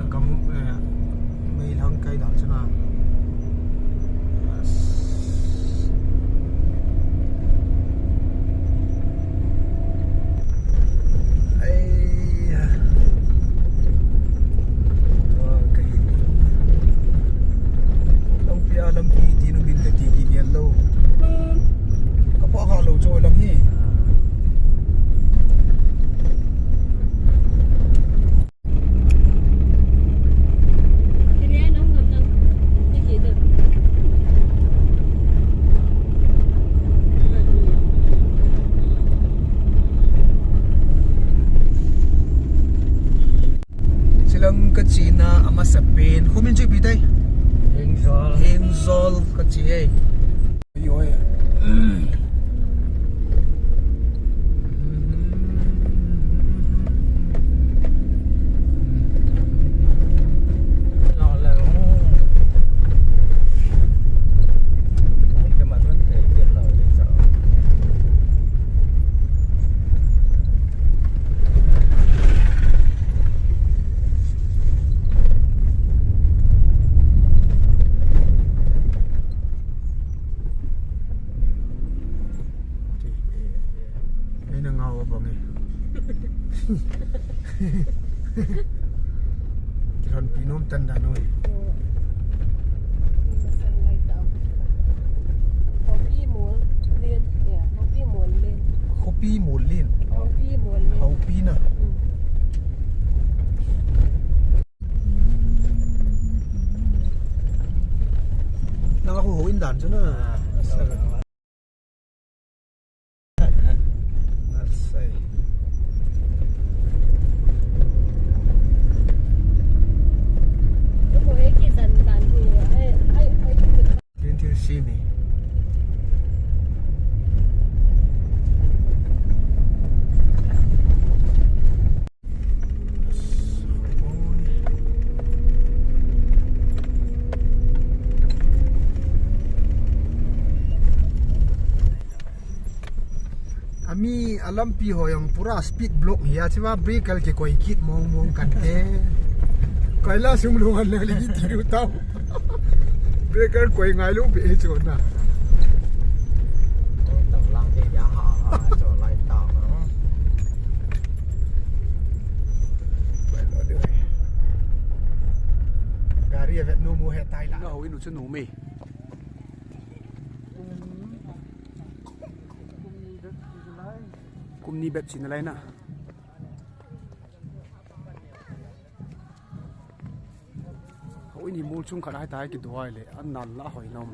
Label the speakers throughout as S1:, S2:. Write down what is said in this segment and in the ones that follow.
S1: kamu may lang kay dal sana. China ama sa Spain humin chi bitai Henzol ka chi ai yo ai Kiran pinom tanda noi.
S2: Kopi molin, ya, kopi molin.
S1: Kopi molin.
S2: Kopi molin.
S1: Kopi na. Nakakuhuin dan sana. Nasay. Sini. Ami alam pi ho yang pura speed block ya cuma break kal ke koi kit mong kan kaila sumlungan le lagi tiru tau breaker koi ngai lu be chu na
S3: tầng lăng thì giá họ cho lại tàu
S1: gari avet no mo he tai la no inu chu no me kumni bet chin lai na oi ni mul chung khara tai ki duai le an nan la hoi nom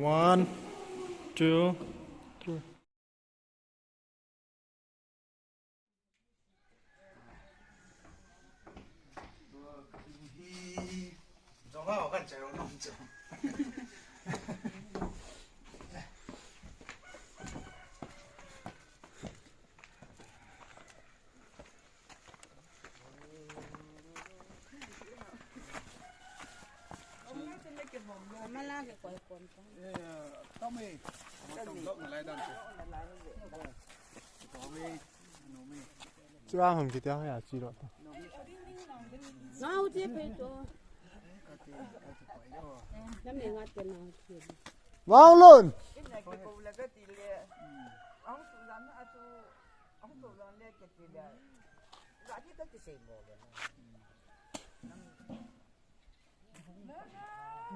S1: One, two, three. Chưa ăn hồng thì theo hay là chi rồi?
S2: Ngao tiếp hết rồi. น้ำเลี้ยงวัดเป็นน้ำเขียน
S1: ว้าวลุ่น
S4: cái này cái cụ là cái tỷ lệ ông tụ lắm à tụ ông tụ lắm lên cái tỷ lệ giá trị tất cái gì bộ rồi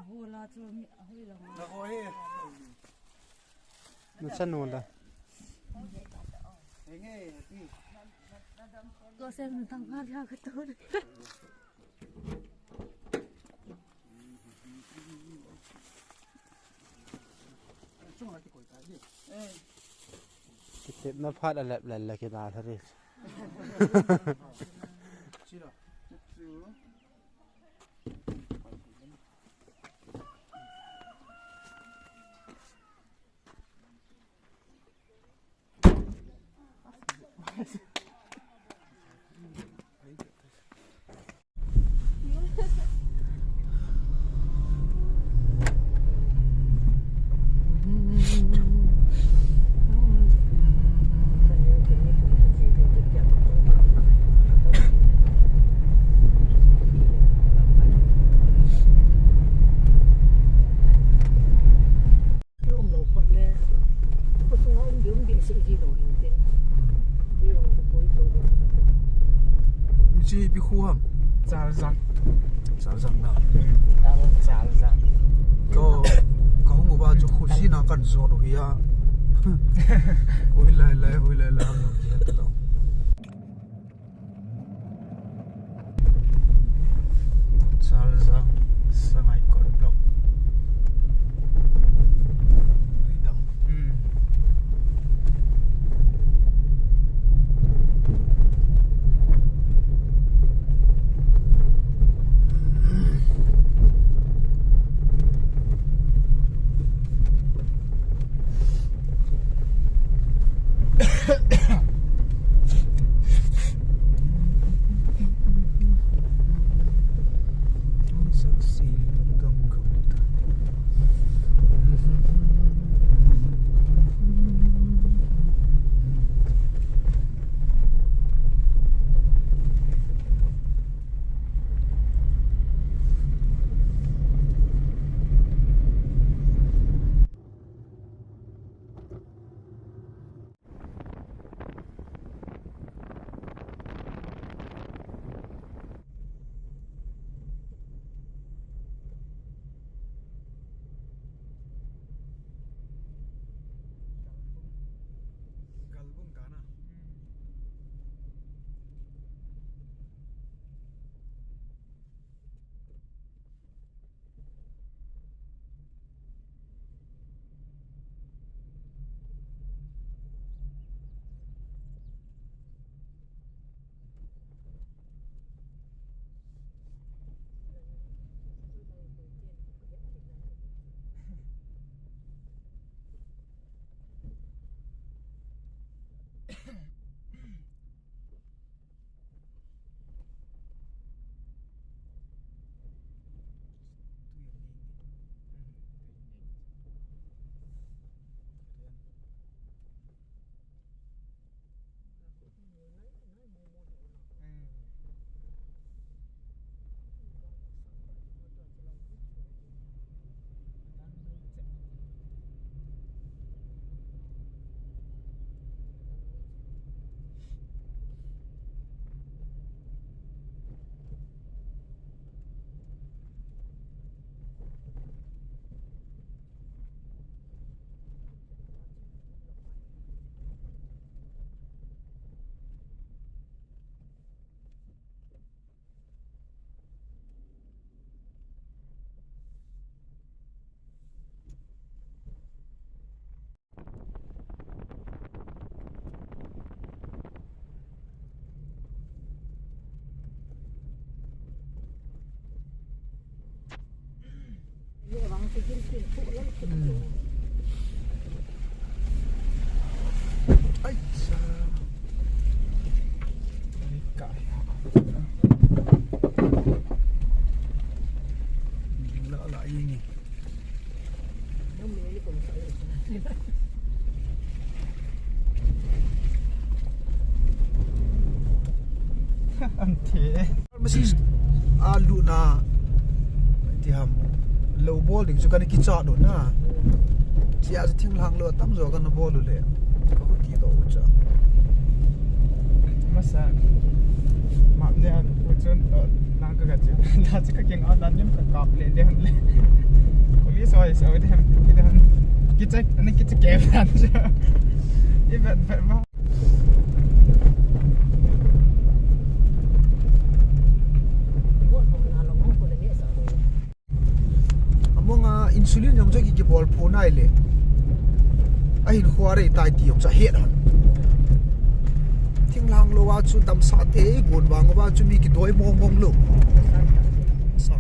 S2: hồ là cho hơi lòng
S1: nó chân nôn rồi
S2: có xem thằng phát ra cái tốt
S1: Kita nak faham lelaki kita tadi. Mesti pikuam, salzang na.
S3: Salzang.
S1: Kau ngubah jo khusi nak kan zor dia. Hui lai lai dia tu. Salzang sangai kon blok. Tidak. Ai sa. Lại ini. Mesti alu na ti ham low ball ding chu kan ki cha do na chia ji thing lang lo tam zo kan ball lu le ko ko ti do cha
S3: masa mak dia pucun nang ke gaji dah cakap yang orang ni kekap le dia le polis so dia kita kewan je ibat ba
S1: amonga insulin yong jagi ki ball phone ai le ai khware tai ti yong cha het han thing lang lo wa chu dam sa te gun wang wa chu mi ki doi mong mong lo sa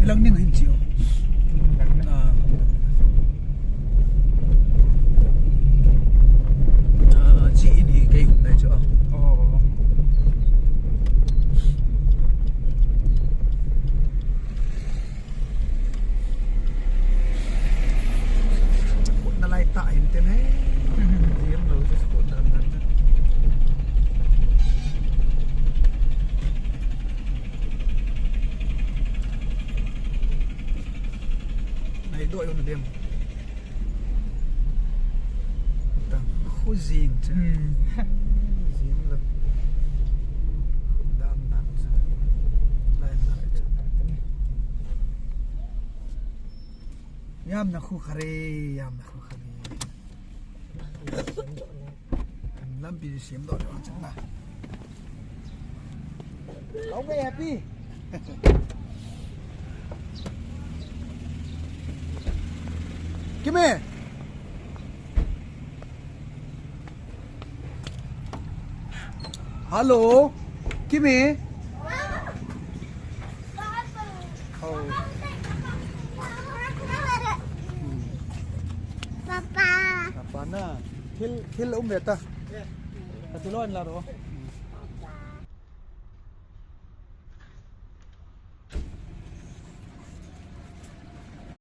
S1: ilang ning hin chiu chi in hi cái hùng này chưa nó lại tại hình tên hết điểm đầu cho sport đàn này này đội luôn đêm tao khu gì chứ gì mà đam nặng lại chứ yam na khu khare yam na khu khare làm bị xiêm đội đó chẳng là ông cái happy Kim here. Hello. Kim here. Oh.
S5: Papa.
S1: Papa na. Kill ông mẹ ta. Tu lo anh là rồi.